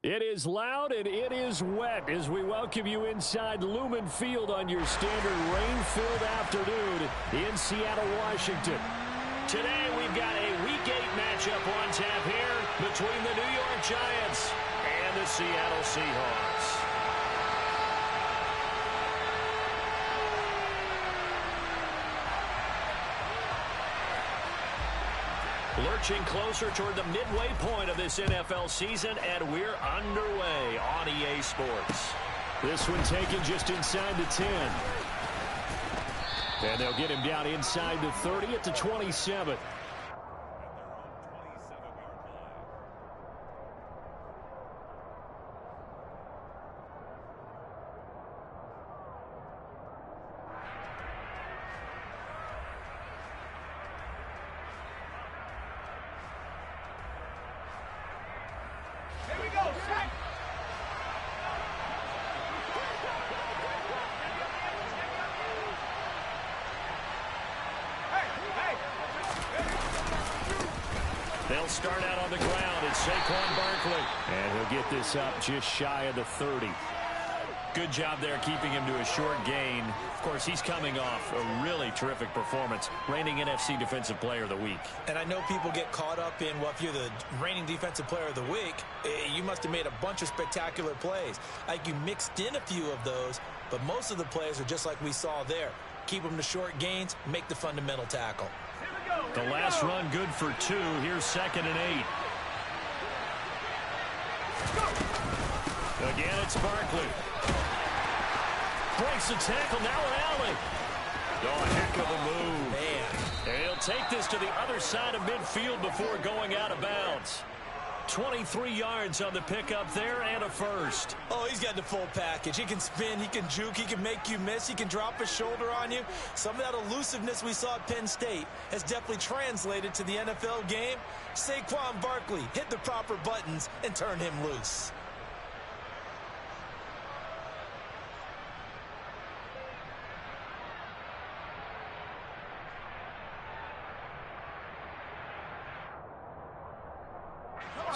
It is loud and it is wet as we welcome you inside Lumen Field on your standard rain-filled afternoon in Seattle, Washington. Today we've got a Week 8 matchup on tap here between the New York Giants and the Seattle Seahawks. Lurching closer toward the midway point of this NFL season, and we're underway on EA Sports. This one taken just inside the 10. And they'll get him down inside the 30 at the 27. They'll start out on the ground. It's Saquon Barkley. And he'll get this up just shy of the 30. Good job there keeping him to a short gain. Of course, he's coming off a really terrific performance, reigning NFC Defensive Player of the Week. And I know people get caught up in, well, if you're the reigning Defensive Player of the Week, you must have made a bunch of spectacular plays. Like you mixed in a few of those, but most of the plays are just like we saw there. Keep them to short gains, make the fundamental tackle. The last run good for 2. Here's 2nd and 8. Again, it's Barkley. Breaks the tackle, now an alley. Oh, a heck of a move. Man. And he'll take this to the other side of midfield before going out of bounds. 23 yards on the pickup there and a first. Oh, he's got the full package. He can spin, he can juke, he can make you miss, he can drop his shoulder on you. Some of that elusiveness we saw at Penn State has definitely translated to the NFL game. Saquon Barkley hit the proper buttons and turned him loose.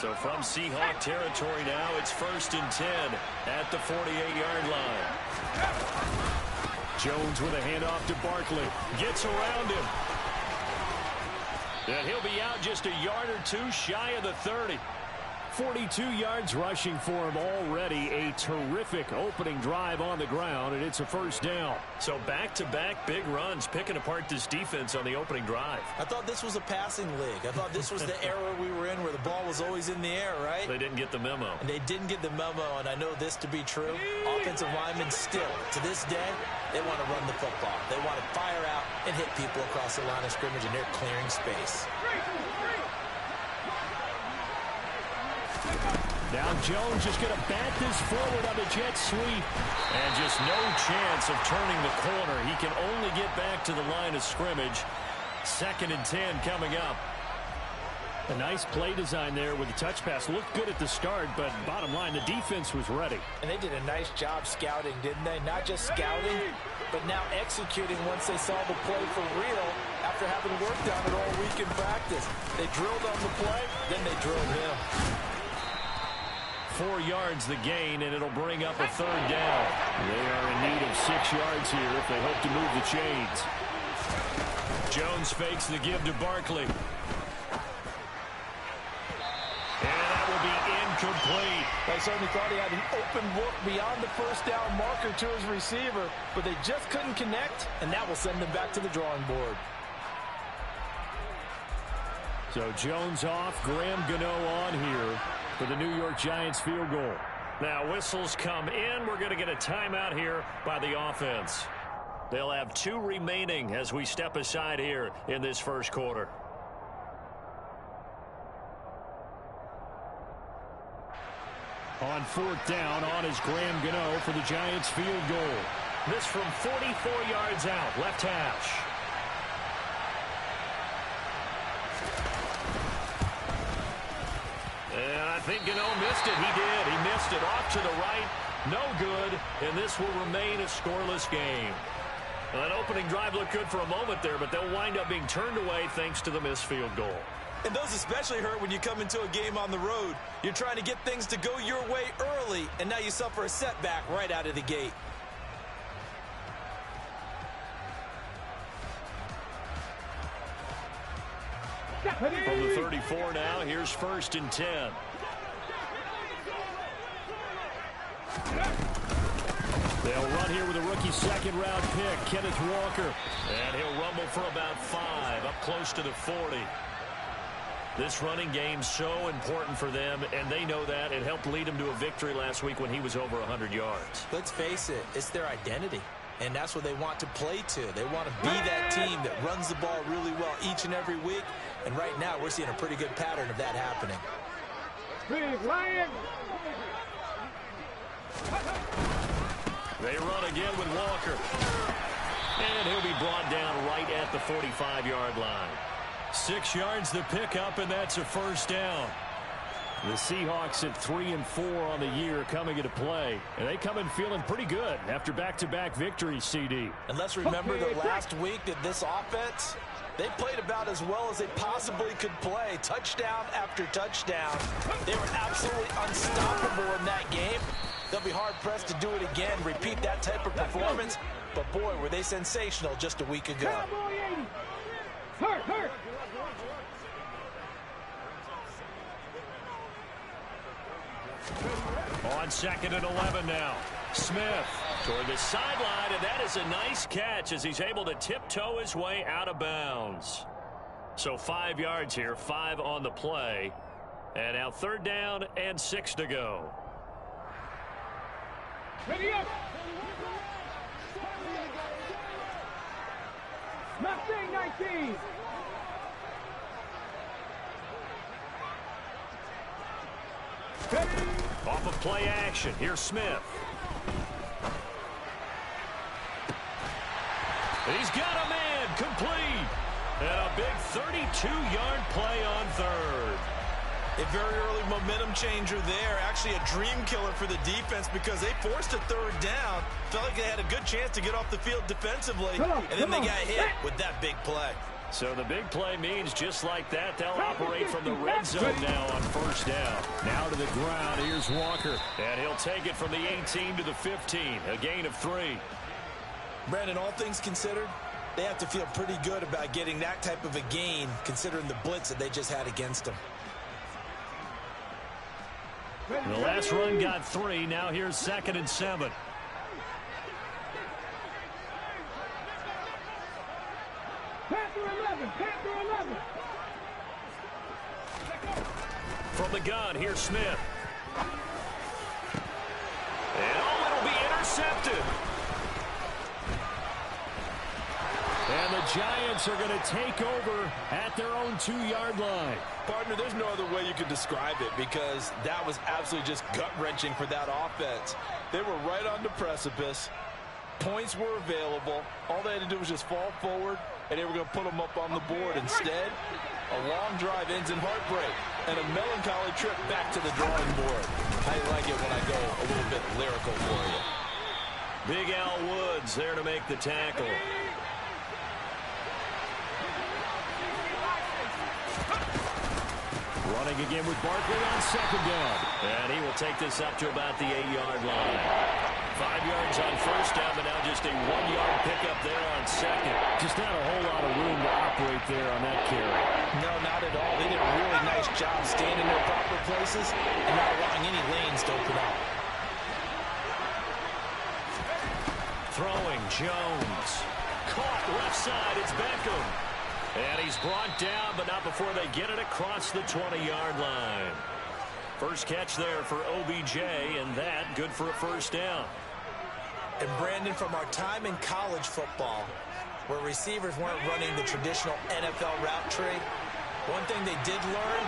So from Seahawk territory now, it's 1st and 10 at the 48-yard line. Jones with a handoff to Barkley. Gets around him. And he'll be out just a yard or 2 shy of the 30. 42 yards rushing for him already. A terrific opening drive on the ground, and it's a first down. So back-to-back big runs, picking apart this defense on the opening drive. I thought this was a passing league. I thought this was the era we were in where the ball was always in the air, right? They didn't get the memo. And they didn't get the memo, and I know this to be true. Offensive linemen still, to this day, they want to run the football. They want to fire out and hit people across the line of scrimmage, and they're clearing space. Now Jones just going to bat this forward on the jet sweep. And just no chance of turning the corner. He can only get back to the line of scrimmage. 2nd and 10 coming up. A nice play design there with the touch pass. Looked good at the start, but bottom line, the defense was ready. And they did a nice job scouting, didn't they? Not just scouting, but now executing once they saw the play for real after having worked on it all week in practice. They drilled on the play, then they drilled him. 4 yards the gain, and it'll bring up a 3rd down. They are in need of 6 yards here if they hope to move the chains. Jones fakes the give to Barkley. And that will be incomplete. I certainly thought he had an open look beyond the first down marker to his receiver, but they just couldn't connect, and that will send them back to the drawing board. So Jones off, Graham Gano on here for the New York Giants field goal. Now whistles come in. We're going to get a timeout here by the offense. They'll have 2 remaining as we step aside here in this first quarter. On 4th down, on is Graham Gano for the Giants field goal. This from 44 yards out, left hash. And I think Gano missed it. He did. He missed it off to the right. No good. And this will remain a scoreless game. That opening drive looked good for a moment there, but they'll wind up being turned away thanks to the missed field goal. And those especially hurt when you come into a game on the road. You're trying to get things to go your way early, and now you suffer a setback right out of the gate. From the 34 now, here's 1st and 10. They'll run here with a rookie second-round pick, Kenneth Walker. And he'll rumble for about 5, up close to the 40. This running game's so important for them, and they know that. It helped lead them to a victory last week when he was over 100 yards. Let's face it, it's their identity. And that's what they want to play to. They want to be that team that runs the ball really well each and every week. And right now, we're seeing a pretty good pattern of that happening. Big Lion. They run again with Walker. And he'll be brought down right at the 45-yard line. 6 yards the pickup, and that's a 1st down. The Seahawks at 3-4 on the year coming into play. And they come in feeling pretty good after back-to-back victories, CD. And let's remember that last week that this offense, they played about as well as they possibly could play. Touchdown after touchdown. They were absolutely unstoppable in that game. They'll be hard-pressed to do it again, repeat that type of performance. But, boy, were they sensational just a week ago. Hurt. On 2nd and 11 now. Smith toward the sideline, and that is a nice catch as he's able to tiptoe his way out of bounds. So 5 yards here, 5 on the play. And now 3rd down and 6 to go. Ready up. Mustang 19. Off of play action. Here's Smith. He's got a man complete. And a big 32-yard play on 3rd. A very early momentum changer there. Actually a dream killer for the defense because they forced a 3rd down. Felt like they had a good chance to get off the field defensively. And then they got hit with that big play. So the big play means just like that, they'll operate from the red zone now on 1st down. Now to the ground, here's Walker. And he'll take it from the 18 to the 15, a gain of 3. Brandon, all things considered, they have to feel pretty good about getting that type of a gain considering the blitz that they just had against them. The last run got 3. Now here's 2nd and 7. Panther 11. From the gun, here's Smith. And it'll be intercepted. And the Giants are going to take over at their own 2-yard line. Partner, there's no other way you could describe it because that was absolutely just gut-wrenching for that offense. They were right on the precipice. Points were available. All they had to do was just fall forward, and they were going to put them up on the board. Instead, a long drive ends in heartbreak and a melancholy trip back to the drawing board. I like it when I go a little bit lyrical for you. Big Al Woods there to make the tackle. Running again with Barkley on 2nd down. And he will take this up to about the 8-yard line. 5 yards on 1st down, but now just a 1-yard pickup there on 2nd. Just not a whole lot of room to operate there on that carry. No, not at all. They did a really nice job staying in their proper places and not allowing any lanes to open up. Throwing Jones. Caught left side. It's Beckham. And he's brought down, but not before they get it across the 20-yard line. First catch there for OBJ, and that good for a 1st down. And Brandon, from our time in college football, where receivers weren't running the traditional NFL route tree, one thing they did learn,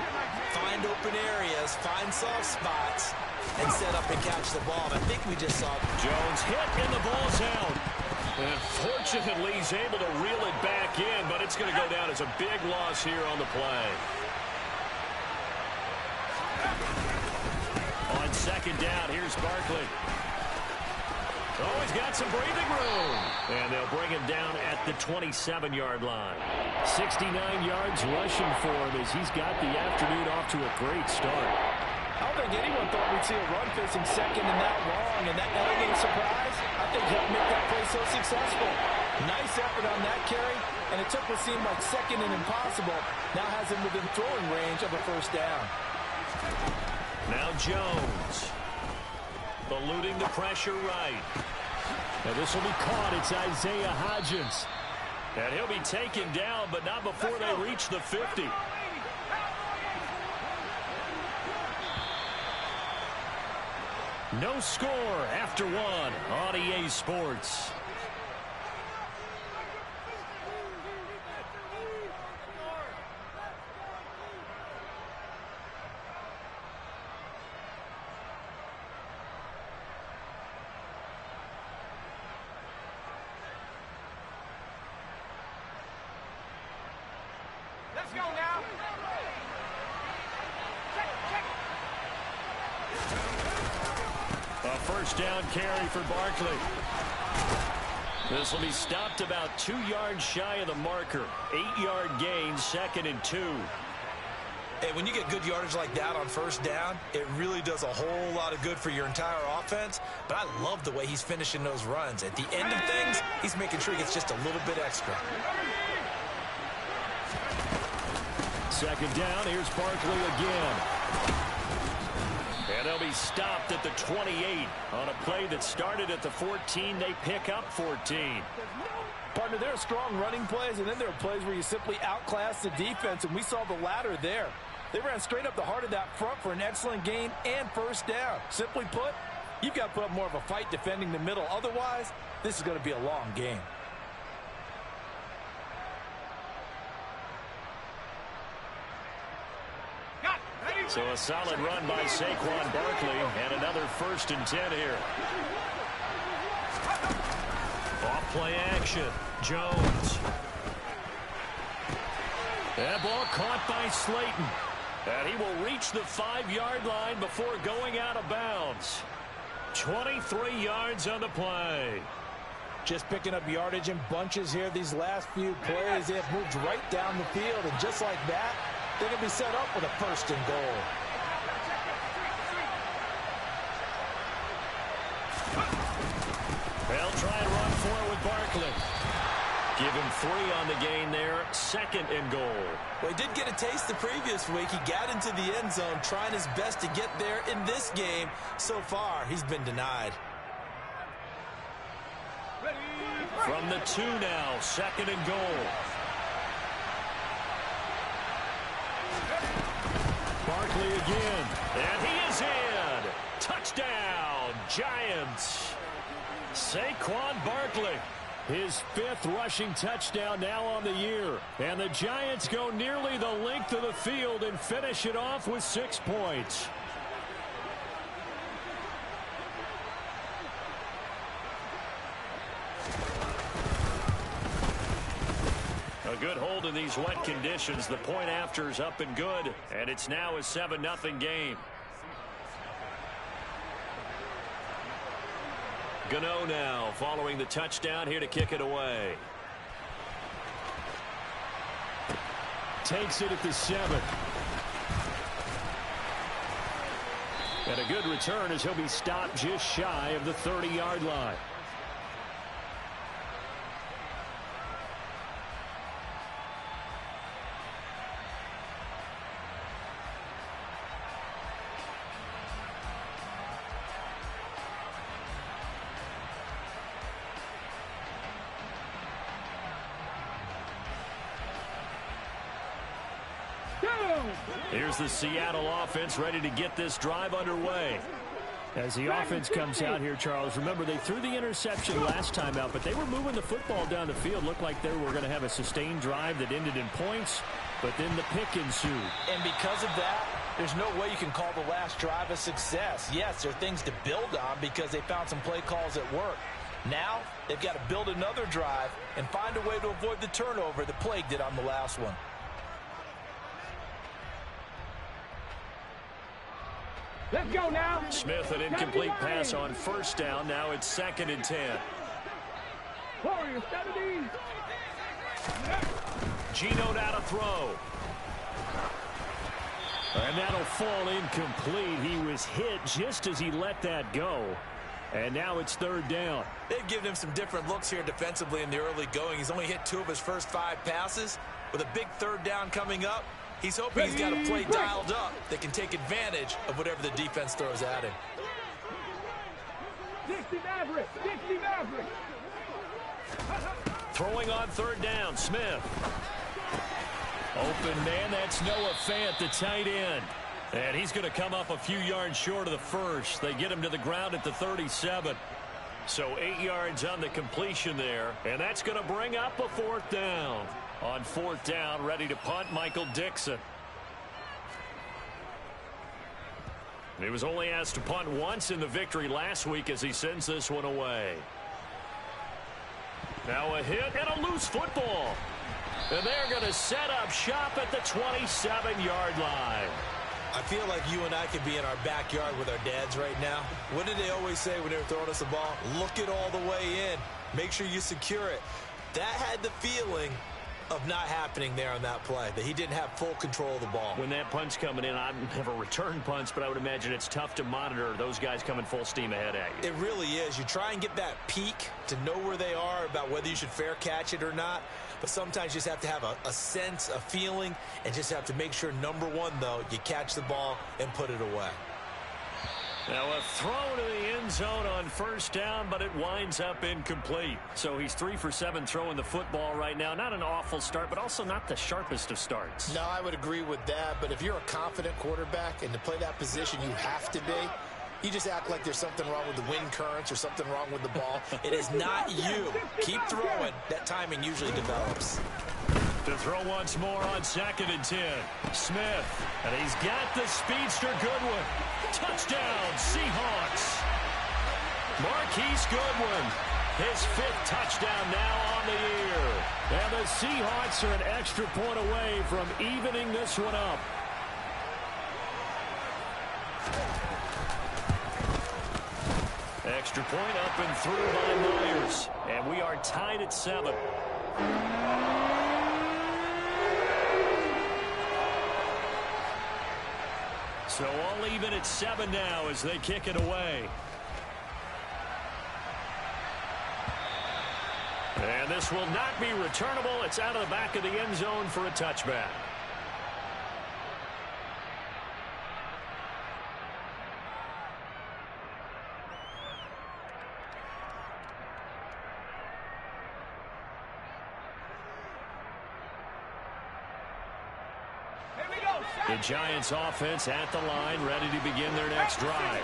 find open areas, find soft spots, and set up and catch the ball. And I think we just saw Jones hit, and the ball's out. And fortunately, he's able to reel it back in, but it's going to go down as a big loss here on the play. On 2nd down, here's Barkley. Oh, he's got some breathing room. And they'll bring him down at the 27-yard line. 69 yards rushing for him as he's got the afternoon off to a great start. I don't think anyone thought we'd see a run facing second and that long, and that elegant surprise, I think, helped make that play so successful. Nice effort on that carry, and it took what seemed like second and impossible. Now has him within throwing range of a first down. Now Jones. Eluding the pressure right. Now this will be caught. It's Isaiah Hodgins. And he'll be taken down, but not before they reach the 50. No score after one on EA Sports. Let's go now. A first down carry for Barkley. This will be stopped about 2 yards shy of the marker. 8-yard gain, 2nd and 2. Hey, when you get good yardage like that on first down, it really does a whole lot of good for your entire offense. But I love the way he's finishing those runs. At the end of things, he's making sure he gets just a little bit extra. Second down, here's Barkley again. And they'll be stopped at the 28 on a play that started at the 14. They pick up 14. Partner, there are strong running plays, and then there are plays where you simply outclass the defense, and we saw the latter there. They ran straight up the heart of that front for an excellent gain and first down. Simply put, you've got to put up more of a fight defending the middle. Otherwise, this is going to be a long game. So a solid run by Saquon Barkley, and another 1st and 10 here. Off-play action. Jones. That ball caught by Slayton. And he will reach the 5-yard line before going out of bounds. 23 yards on the play. Just picking up yardage in bunches here these last few plays. They have moved right down the field, and just like that, they're going to be set up with a 1st and goal. They'll try and run for it with Barkley. Give him 3 on the gain there. 2nd and goal. Well, he did get a taste the previous week. He got into the end zone trying his best to get there in this game. So far, he's been denied. From the 2 now. 2nd and goal. Barkley again. And he is in. Touchdown, Giants. Saquon Barkley. His 5th rushing touchdown now on the year. And the Giants go nearly the length of the field and finish it off with 6 points. A good hold in these wet conditions. The point after is up and good. And it's now a 7-0 game. Gano now following the touchdown here to kick it away. Takes it at the 7. And a good return as he'll be stopped just shy of the 30-yard line. Here's the Seattle offense ready to get this drive underway. As the offense comes out here, Charles, remember they threw the interception last time out, but they were moving the football down the field. Looked like they were going to have a sustained drive that ended in points, but then the pick ensued. And because of that, there's no way you can call the last drive a success. Yes, there are things to build on because they found some play calls that work. Now, they've got to build another drive and find a way to avoid the turnover that plagued it on the last one. Let's go now. Smith, an incomplete pass on first down. Now it's 2nd and 10. Warriors, 70. Geno now to throw. And that'll fall incomplete. He was hit just as he let that go. And now it's third down. They've given him some different looks here defensively in the early going. He's only hit 2 of his first 5 passes. With a big third down coming up, he's hoping he's got a play dialed up that can take advantage of whatever the defense throws at him. 60 Maverick! 60 Maverick! Throwing on third down, Smith. Open man, that's Noah Fant, the tight end. And he's going to come up a few yards short of the first. They get him to the ground at the 37. So 8 yards on the completion there. And that's going to bring up a fourth down. On fourth down, ready to punt, Michael Dixon. He was only asked to punt once in the victory last week as he sends this one away. Now a hit and a loose football. And they're going to set up shop at the 27-yard line. I feel like you and I could be in our backyard with our dads right now. What did they always say when they were throwing us the ball? Look it all the way in. Make sure you secure it. That had the feeling of not happening there on that play, that he didn't have full control of the ball. When that punt's coming in, I've never returned punts, but I would imagine it's tough to monitor those guys coming full steam ahead at you. It really is. You try and get that peek to know where they are about whether you should fair catch it or not, but sometimes you just have to have a sense, a feeling, and just have to make sure, number one, though, you catch the ball and put it away. Now a throw to the end zone on first down, but it winds up incomplete. So he's 3 for 7 throwing the football right now. Not an awful start, but also not the sharpest of starts. No, I would agree with that. But if you're a confident quarterback and to play that position you have to be, you just act like there's something wrong with the wind currents or something wrong with the ball. It is not you. Keep throwing. That timing usually develops. To throw once more on 2nd and 10. Smith. And he's got the speedster Goodwin. Touchdown, Seahawks. Marquise Goodwin. His 5th touchdown now on the year. And the Seahawks are an extra point away from evening this one up. Extra point up and through by Myers. And we are tied at 7. So all even at 7 now as they kick it away. And this will not be returnable. It's out of the back of the end zone for a touchback. The Giants offense at the line, ready to begin their next drive.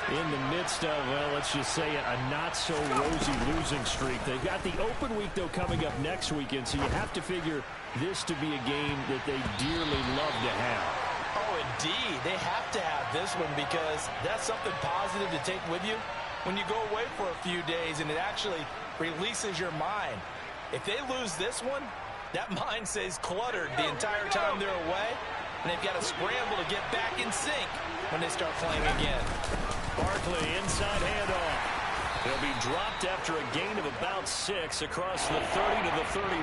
In the midst of, well, let's just say a not-so-rosy losing streak. They've got the open week, though, coming up next weekend, so you have to figure this to be a game that they dearly love to have. Oh, indeed. They have to have this one because that's something positive to take with you when you go away for a few days, and it actually releases your mind. If they lose this one, that mind stays cluttered the entire time they're away. And they've got to scramble to get back in sync when they start playing again. Barkley, inside handoff. He'll be dropped after a gain of about 6 across the 30 to the 31.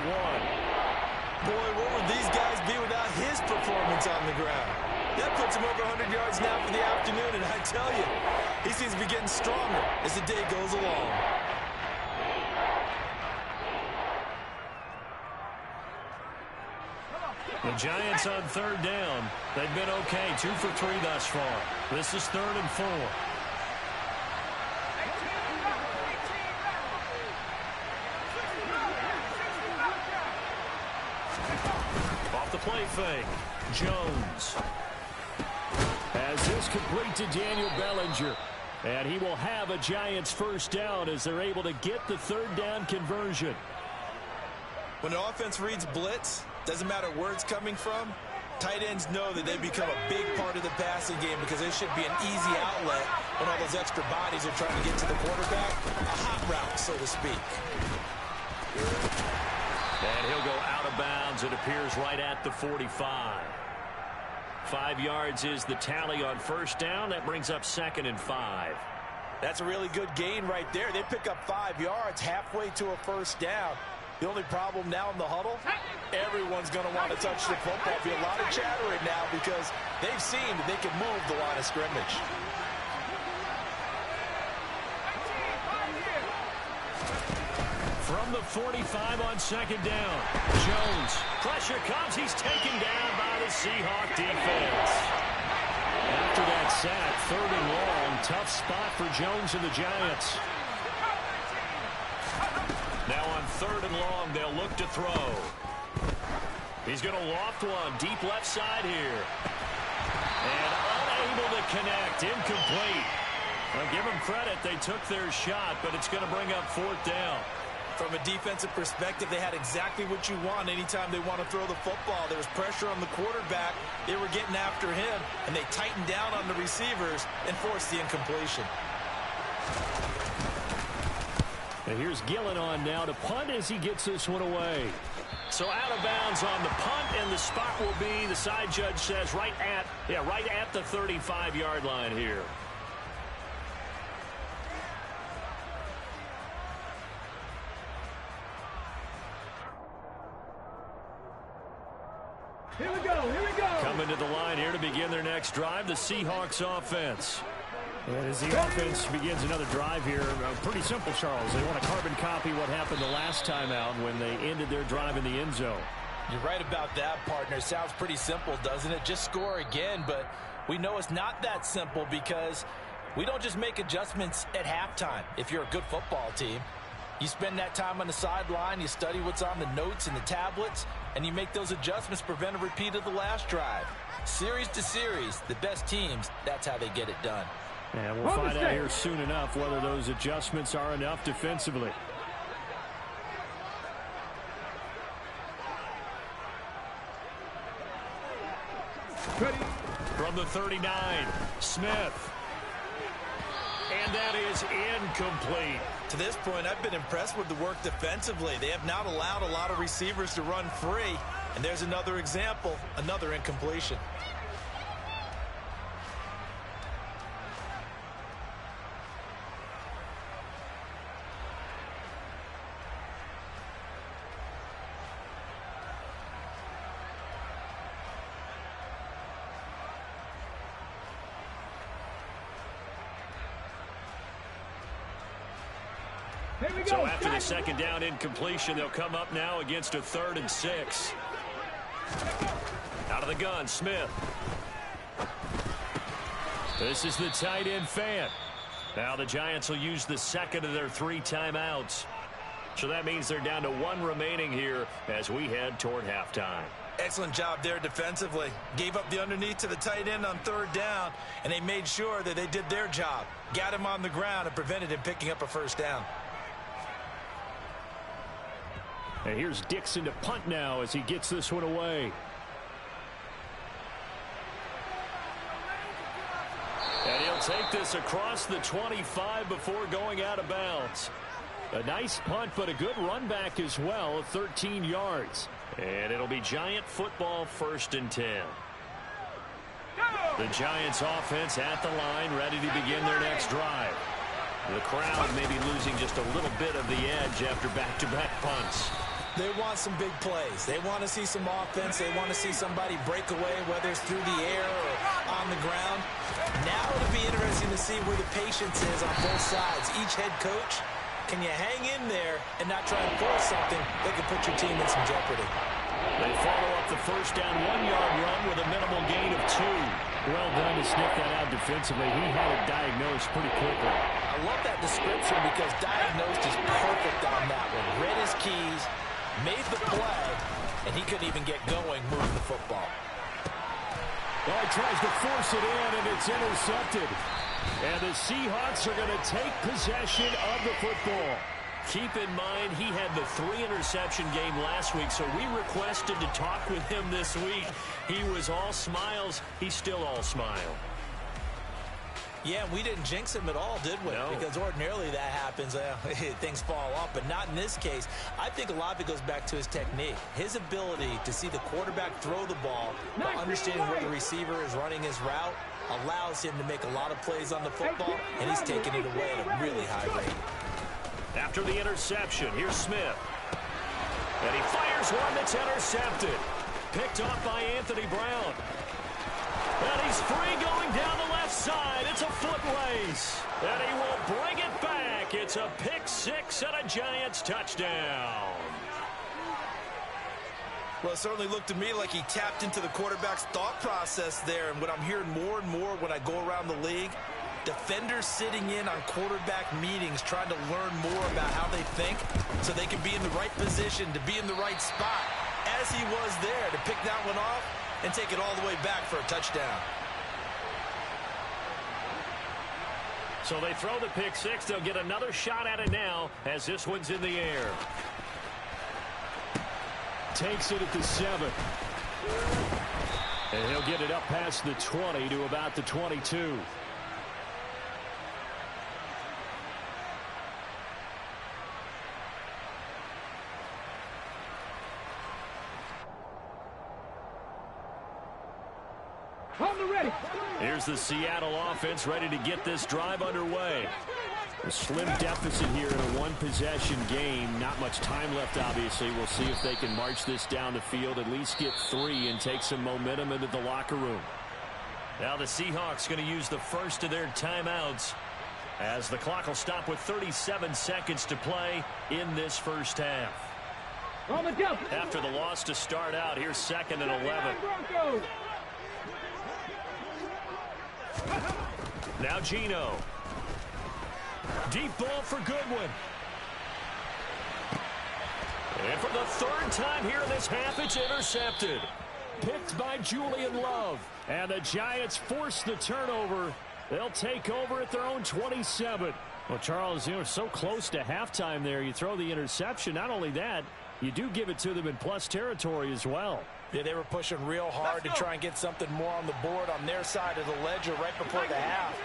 Boy, what would these guys be without his performance on the ground? That puts him over 100 yards now for the afternoon, and I tell you, he seems to be getting stronger as the day goes along. The Giants on third down. They've been okay. 2 for 3 thus far. This is 3rd and 4. Off the play fake. Jones. As this complete to Daniel Bellinger. And he will have a Giants first down as they're able to get the third down conversion. When an offense reads blitz, doesn't matter where it's coming from, tight ends know that they become a big part of the passing game because they should be an easy outlet when all those extra bodies are trying to get to the quarterback. A hot route, so to speak. And he'll go out of bounds, it appears, right at the 45. 5 yards is the tally on first down. That brings up 2nd and 5. That's a really good gain right there. They pick up 5 yards halfway to a first down. The only problem now in the huddle, everyone's going to want to touch the football. There'll be a lot of chatter right now because they've seen that they can move the line of scrimmage. From the 45 on second down, Jones. Pressure comes. He's taken down by the Seahawk defense. After that sack, 3rd and long, tough spot for Jones and the Giants. Now on 3rd and long, they'll look to throw. He's going to loft one, deep left side here. And unable to connect, incomplete. Well, give them credit, they took their shot, but it's going to bring up 4th down. From a defensive perspective, they had exactly what you want anytime they want to throw the football. There was pressure on the quarterback. They were getting after him, and they tightened down on the receivers and forced the incompletion. And here's Gillen on now to punt as he gets this one away. So out of bounds on the punt, and the spot will be, the side judge says, right at the 35-yard line here. Here we go. Coming to the line here to begin their next drive, the Seahawks offense. And as the offense begins another drive here, pretty simple, Charles. They want to carbon copy what happened the last time out when they ended their drive in the end zone. You're right about that, partner. Sounds pretty simple, doesn't it? Just score again, but we know it's not that simple because we don't just make adjustments at halftime. If you're a good football team, you spend that time on the sideline, you study what's on the notes and the tablets, and you make those adjustments to prevent a repeat of the last drive. Series to series, the best teams, that's how they get it done. And we'll find out here soon enough whether those adjustments are enough defensively. From the 39, Smith. And that is incomplete. To this point, I've been impressed with the work defensively. They have not allowed a lot of receivers to run free. And there's another example, another incompletion. So after the second down incompletion, they'll come up now against a 3rd and 6. Out of the gun, Smith. This is the tight end Fant. Now the Giants will use the second of their 3 timeouts. So that means they're down to 1 remaining here as we head toward halftime. Excellent job there defensively. Gave up the underneath to the tight end on 3rd down, and they made sure that they did their job. Got him on the ground and prevented him picking up a 1st down. And here's Dixon to punt now as he gets this one away. And he'll take this across the 25 before going out of bounds. A nice punt, but a good run back as well, 13 yards. And it'll be Giant football, 1st and 10. The Giants offense at the line, ready to begin their next drive. The crowd may be losing just a little bit of the edge after back-to-back punts. They want some big plays. They want to see some offense. They want to see somebody break away, whether it's through the air or on the ground. Now it'll be interesting to see where the patience is on both sides. Each head coach, can you hang in there and not try and force something that could put your team in some jeopardy? They follow up the 1st down 1-yard run with a minimal gain of 2. Well done to sniff that out defensively. He had it diagnosed pretty quickly. I love that description because diagnosed is perfect on that one. Read his keys, made the play, and he couldn't even get going moving the football. Well, he tries to force it in, and it's intercepted. And the Seahawks are going to take possession of the football. Keep in mind, he had the 3-interception game last week, so we requested to talk with him this week. He was all smiles. He's still all smile. Yeah, we didn't jinx him at all, did we? No. Because ordinarily that happens. Things fall off, but not in this case. I think a lot of it goes back to his technique. His ability to see the quarterback throw the ball, while understanding where the receiver is running his route, allows him to make a lot of plays on the football, and he's taking it away at a really high rate. After the interception, here's Smith. And he fires one that's intercepted. Picked off by Anthony Brown. And he's free going down the left side. It's a foot race. And he will bring it back. It's a pick six and a Giants touchdown. Well, it certainly looked to me like he tapped into the quarterback's thought process there. And what I'm hearing more and more when I go around the league, defenders sitting in on quarterback meetings trying to learn more about how they think so they can be in the right position to be in the right spot, as he was there to pick that one off and take it all the way back for a touchdown. So they throw the pick six. They'll get another shot at it now as this one's in the air. Takes it at the 7. And he'll get it up past the 20 to about the 22. Here's the Seattle offense ready to get this drive underway. A slim deficit here in a one-possession game. Not much time left, obviously. We'll see if they can march this down the field, at least get 3, and take some momentum into the locker room. Now the Seahawks going to use the first of their timeouts as the clock will stop with 37 seconds to play in this first half. After the loss to start out, here's 2nd and 11. Now Geno. Deep ball for Goodwin. And for the 3rd time here in this half, it's intercepted. Picked by Julian Love. And the Giants force the turnover. They'll take over at their own 27. Well, Charles, you know, so close to halftime there. You throw the interception. Not only that, you do give it to them in plus territory as well. Yeah, they were pushing real hard to try and get something more on the board on their side of the ledger right before the half.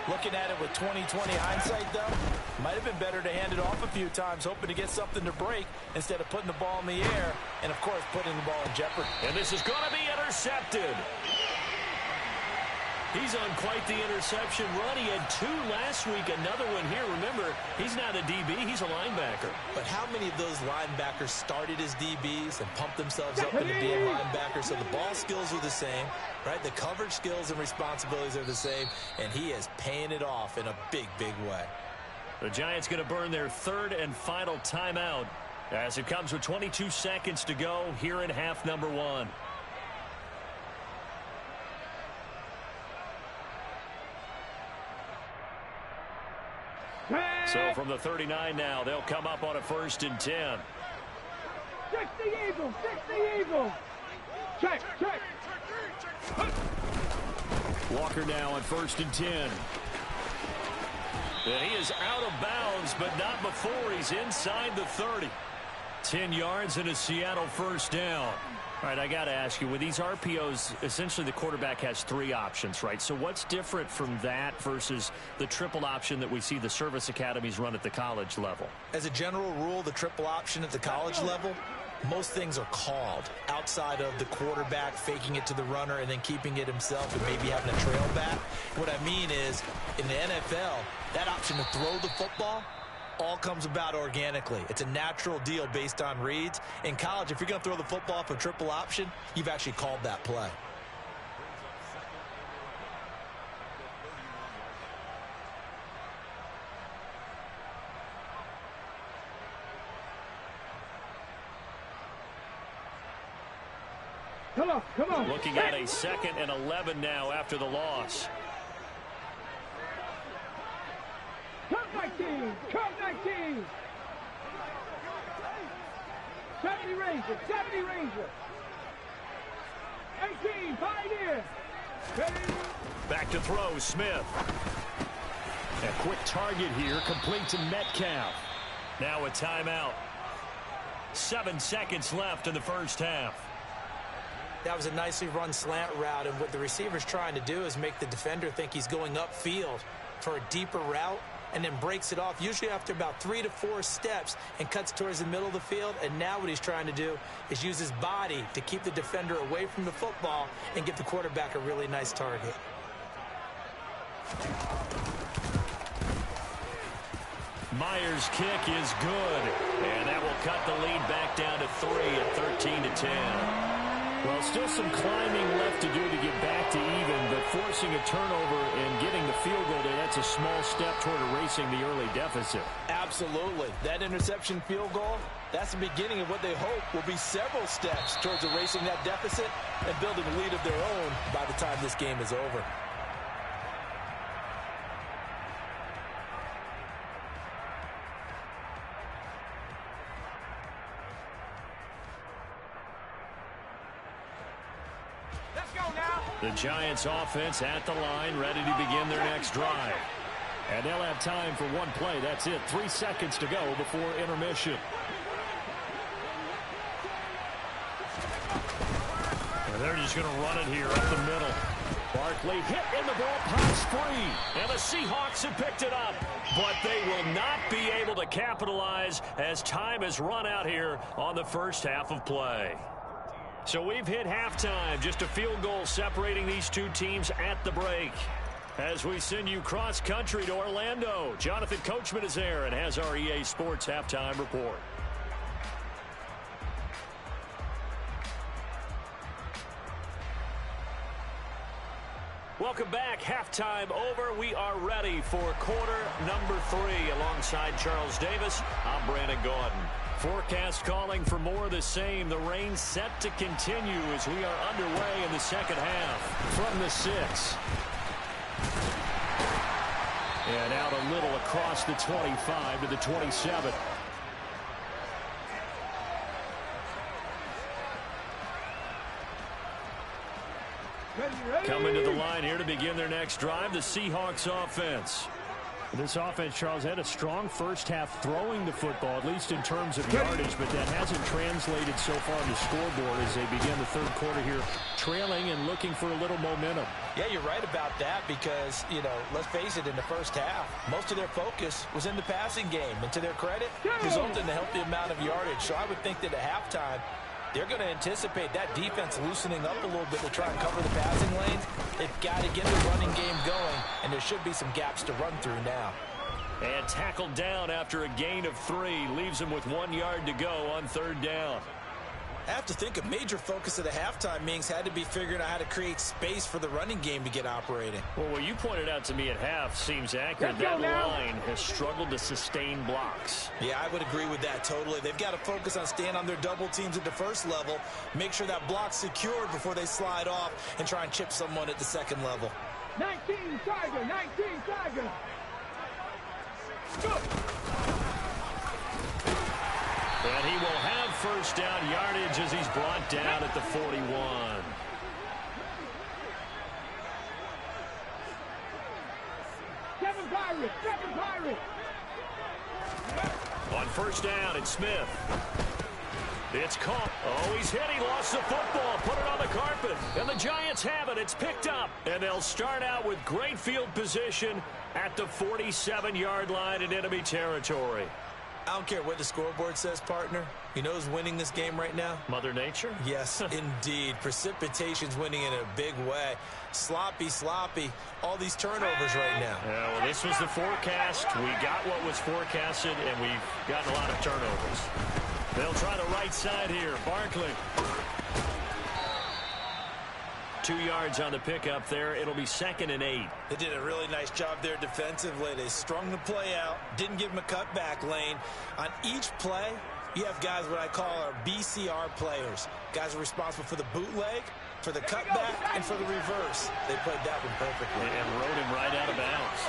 Looking at it with 20/20 hindsight, though, might have been better to hand it off a few times, hoping to get something to break instead of putting the ball in the air and, of course, putting the ball in jeopardy. And this is going to be intercepted. He's on quite the interception run. He had 2 last week, another one here. Remember, he's not a DB, he's a linebacker. But how many of those linebackers started as DBs and pumped themselves up into being linebackers? So the ball skills are the same, right? The coverage skills and responsibilities are the same, and he is paying it off in a big, big way. The Giants going to burn their 3rd and final timeout as it comes with 22 seconds to go here in half number 1. So from the 39 now, they'll come up on a 1st and 10. Check the Eagle! Check the Eagle! Check! Walker now on 1st and 10. And he is out of bounds, but not before he's inside the 30. 10 yards and a Seattle 1st down. All right, I got to ask you, with these RPOs, essentially the quarterback has 3 options, right? So what's different from that versus the triple option that we see the service academies run at the college level? As a general rule, the triple option at the college level, most things are called outside of the quarterback faking it to the runner and then keeping it himself and maybe having a trail back. What I mean is, in the NFL, that option to throw the football all comes about organically. It's a natural deal based on reads. In college, if you're going to throw the football off a triple option, you've actually called that play. Come on. Looking at a 2nd and 11 now after the loss. Come 19! 70 Ranger! 18, Pioneer! Back to throw, Smith. A quick target here, complete to Metcalf. Now a timeout. 7 seconds left in the first half. That was a nicely run slant route, and what the receiver's trying to do is make the defender think he's going upfield for a deeper route, and then breaks it off, usually after about 3 to 4 steps, and cuts towards the middle of the field. And now what he's trying to do is use his body to keep the defender away from the football and give the quarterback a really nice target. Myers' kick is good, and that will cut the lead back down to 3 at 13-10. Well, still some climbing left to do to get back to even, but forcing a turnover and getting the field goal there, that's a small step toward erasing the early deficit. Absolutely. That interception field goal, that's the beginning of what they hope will be several steps towards erasing that deficit and building a lead of their own by the time this game is over. The Giants offense at the line, ready to begin their next drive. And they'll have time for one play. That's it. 3 seconds to go before intermission. And they're just going to run it here up the middle. Barkley hit and the ball pops free. And the Seahawks have picked it up. But they will not be able to capitalize as time has run out here on the first half of play. So we've hit halftime, just a field goal separating these two teams at the break. As we send you cross-country to Orlando, Jonathan Coachman is there and has our EA Sports Halftime Report. Welcome back. Halftime over. We are ready for quarter number 3. Alongside Charles Davis, I'm Brandon Gaudin. Forecast calling for more of the same. The rain set to continue as we are underway in the second half. From the 6. And out a little across the 25 to the 27. Coming to the line here to begin their next drive, the Seahawks offense. This offense, Charles, had a strong first half throwing the football, at least in terms of yardage, but that hasn't translated so far on the scoreboard as they begin the third quarter here, trailing and looking for a little momentum. Yeah, you're right about that because, let's face it, in the first half, most of their focus was in the passing game. And to their credit, resulted in a healthy amount of yardage. So I would think that at halftime, they're going to anticipate that defense loosening up a little bit to try and cover the passing lanes. They've got to get the running game going, and there should be some gaps to run through now. And tackled down after a gain of 3. Leaves him with 1 yard to go on third down. I have to think a major focus of the halftime meetings had to be figuring out how to create space for the running game to get operating. Well, what you pointed out to me at half seems accurate. That line has struggled to sustain blocks. Yeah, I would agree with that totally. They've got to focus on staying on their double teams at the first level, make sure that block's secured before they slide off, and try and chip someone at the second level. 19 Tiger, 19 Tiger. Go! And he will have first down yardage as he's brought down at the 41. Kevin Pirate, Kevin Pirate. On first down, it's Smith. It's caught. Oh, he's hit. He lost the football. Put it on the carpet. And the Giants have it. It's picked up. And they'll start out with great field position at the 47-yard line in enemy territory. I don't care what the scoreboard says, partner. You know who's winning this game right now? Mother Nature? Yes, indeed. Precipitation's winning in a big way. Sloppy, all these turnovers right now. Yeah, well, this was the forecast. We got what was forecasted, and we've gotten a lot of turnovers. They'll try the right side here. Barkley. 2 yards on the pickup there. It'll be 2nd and 8. They did a really nice job there defensively. They strung the play out, didn't give them a cutback lane. On each play, you have guys what I call our BCR players. Guys are responsible for the bootleg, for the cutback, and for the reverse. They played that one perfectly. And rode him right out of bounds.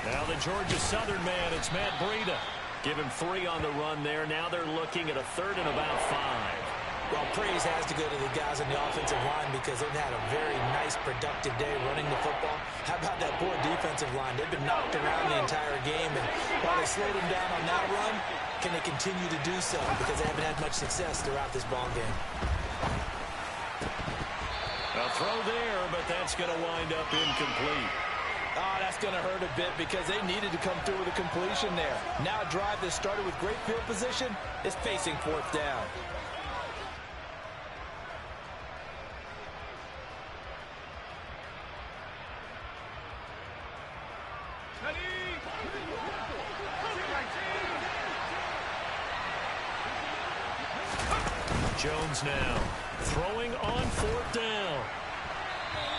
Now the Georgia Southern man, it's Matt Breida. Give him 3 on the run there. Now they're looking at a 3rd and about 5. Well, praise has to go to the guys on the offensive line because they've had a very nice, productive day running the football. How about that poor defensive line? They've been knocked around the entire game, and while they slowed them down on that run, can they continue to do so? Because they haven't had much success throughout this ball game. A throw there, but that's going to wind up incomplete. Oh, that's going to hurt a bit because they needed to come through with a completion there. Now a drive that started with great field position is facing 4th down. Ready? Jones now throwing on 4th down.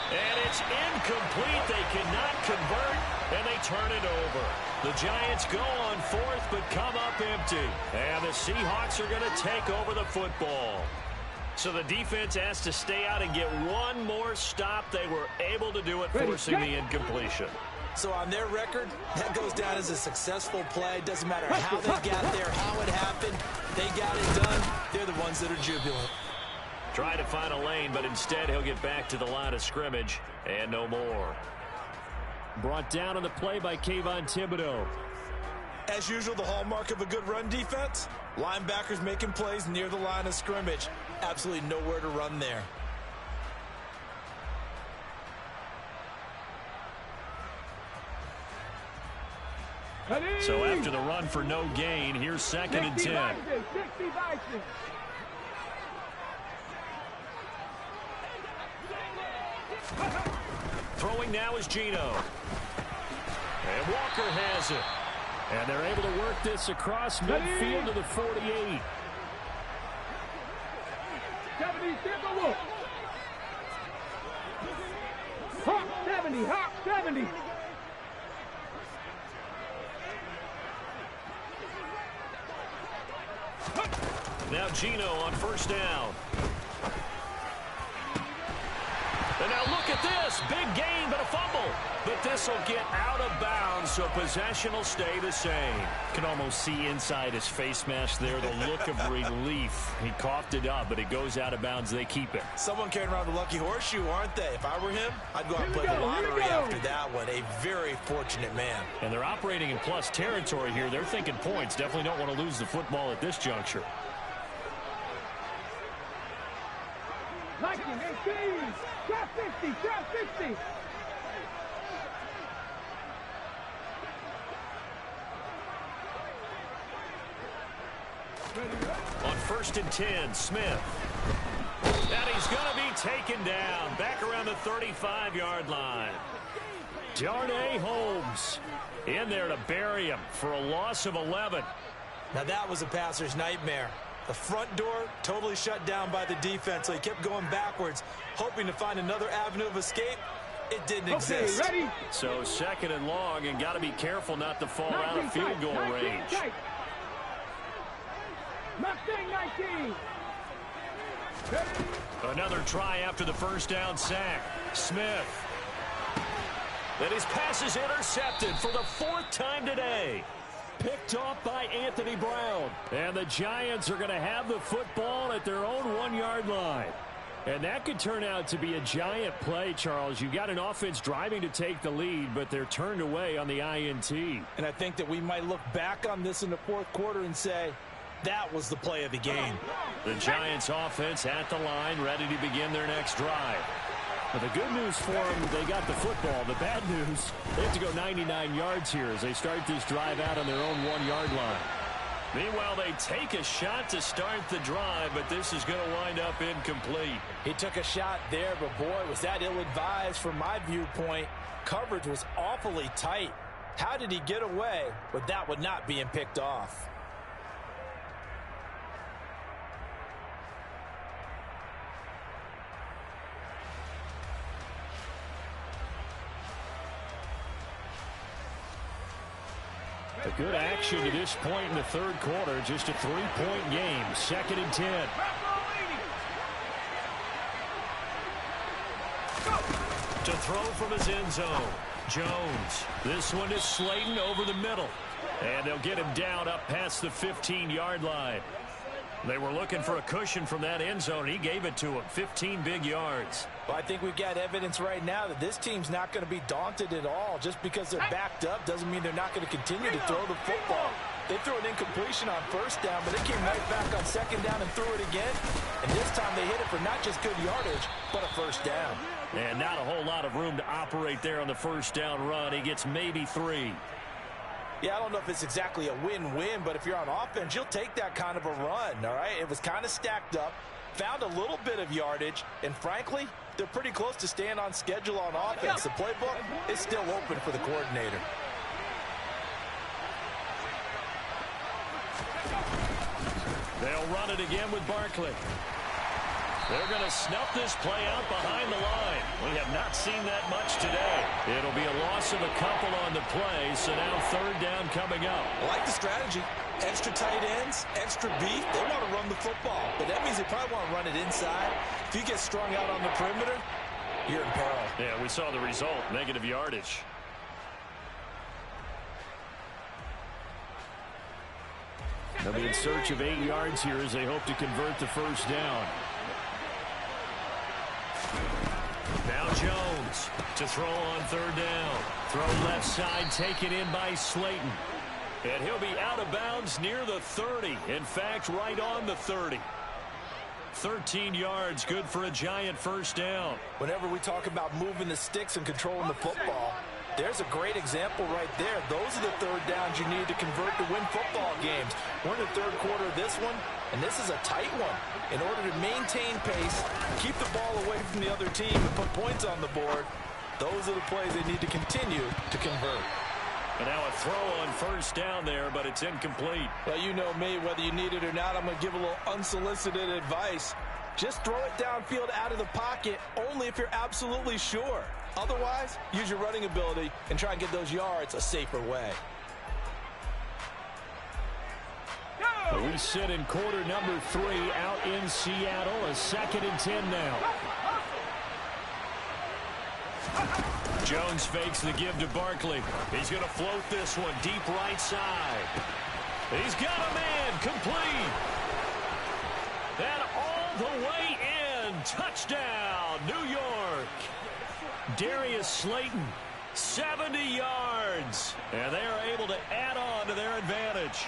And it's incomplete. They cannot convert, and they turn it over. The Giants go on 4th, but come up empty. And the Seahawks are going to take over the football. So the defense has to stay out and get one more stop. They were able to do it, forcing the incompletion. So on their record, that goes down as a successful play. Doesn't matter how they got there, how it happened. They got it done. They're the ones that are jubilant. Try to find a lane, but instead he'll get back to the line of scrimmage and no more. Brought down on the play by Kayvon Thibodeau. As usual, the hallmark of a good run defense, linebackers making plays near the line of scrimmage. Absolutely nowhere to run there. So after the run for no gain, here's 2nd and 10. Throwing now is Geno. And Walker has it. And they're able to work this across midfield to the 48. 70, hop 70. Now Geno on 1st down. And now look at this. Big gain, but a fumble. But this will get out of bounds, so possession will stay the same. Can almost see inside his face mask there the look of relief. He coughed it up, but it goes out of bounds. They keep it. Someone carrying around the lucky horseshoe, aren't they? If I were him, I'd go out and play the lottery after that one. A very fortunate man. And they're operating in plus territory here. They're thinking points. Definitely don't want to lose the football at this juncture. 19, 18, trap 50, trap 50. On 1st and 10, Smith. And he's going to be taken down back around the 35-yard line. Darnay Holmes in there to bury him for a loss of 11. Now that was a passer's nightmare. The front door totally shut down by the defense, so he kept going backwards, hoping to find another avenue of escape. It didn't exist. Ready? So 2nd and long, and got to be careful not to fall out of field goal range. Mustang 19. Another try after the 1st down sack. Smith. And his pass is intercepted for the 4th time today. Picked off by Anthony Brown. And the Giants are going to have the football at their own 1-yard line. And that could turn out to be a giant play, Charles. You've got an offense driving to take the lead, but they're turned away on the INT. And I think that we might look back on this in the 4th quarter and say, that was the play of the game. The Giants offense at the line, ready to begin their next drive. But the good news for them, they got the football. The bad news, they have to go 99 yards here as they start this drive out on their own 1-yard line. Meanwhile, they take a shot to start the drive, but this is going to wind up incomplete. He took a shot there, but boy, was that ill-advised from my viewpoint. Coverage was awfully tight. How did he get away with that one not being picked off? A good action to this point in the 3rd quarter. Just a 3-point game. 2nd and 10. To throw from his end zone. Jones. This one is Slayton over the middle. And they'll get him down up past the 15-yard line. They were looking for a cushion from that end zone, and he gave it to him. 15 big yards. Well, I think we've got evidence right now that this team's not going to be daunted at all. Just because they're backed up doesn't mean they're not going to continue to throw the football. They threw an incompletion on 1st down, but they came right back on 2nd down and threw it again. And this time they hit it for not just good yardage, but a 1st down. And not a whole lot of room to operate there on the 1st down run. He gets maybe 3. Yeah, I don't know if it's exactly a win-win, but if you're on offense, you'll take that kind of a run, all right? It was kind of stacked up, found a little bit of yardage, and frankly, they're pretty close to staying on schedule on offense. The playbook is still open for the coordinator. They'll run it again with Barkley. They're going to snuff this play out behind the line. We have not seen that much today. It'll be a loss of a couple on the play, so now third down coming up. I like the strategy. Extra tight ends, extra beef. They want to run the football, but that means they probably want to run it inside. If you get strung out on the perimeter, you're in peril. Yeah, we saw the result, negative yardage. They'll be in search of 8 yards here as they hope to convert the first down. Now Jones to throw on third down. Throw left side, taken in by Slayton. And he'll be out of bounds near the 30. In fact, right on the 30. 13 yards, good for a giant first down. Whenever we talk about moving the sticks and controlling the football, there's a great example right there. Those are the third downs you need to convert to win football games. We're in the third quarter of this one, and this is a tight one. In order to maintain pace, keep the ball away from the other team, and put points on the board, those are the plays they need to continue to convert. And now a throw on first down there, but it's incomplete. Well, you know me, whether you need it or not, I'm going to give a little unsolicited advice. Just throw it downfield out of the pocket, only if you're absolutely sure. Otherwise, use your running ability and try and get those yards a safer way. We sit in quarter number 3 out in Seattle. A 2nd and 10 now. Jones fakes the give to Barkley. He's going to float this one deep right side. He's got a man complete. And all the way in. Touchdown, New York. Darius Slayton, 70 yards. And they are able to add on to their advantage.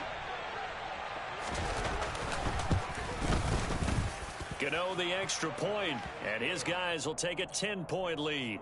Gano the extra point, and his guys will take a 10-point lead.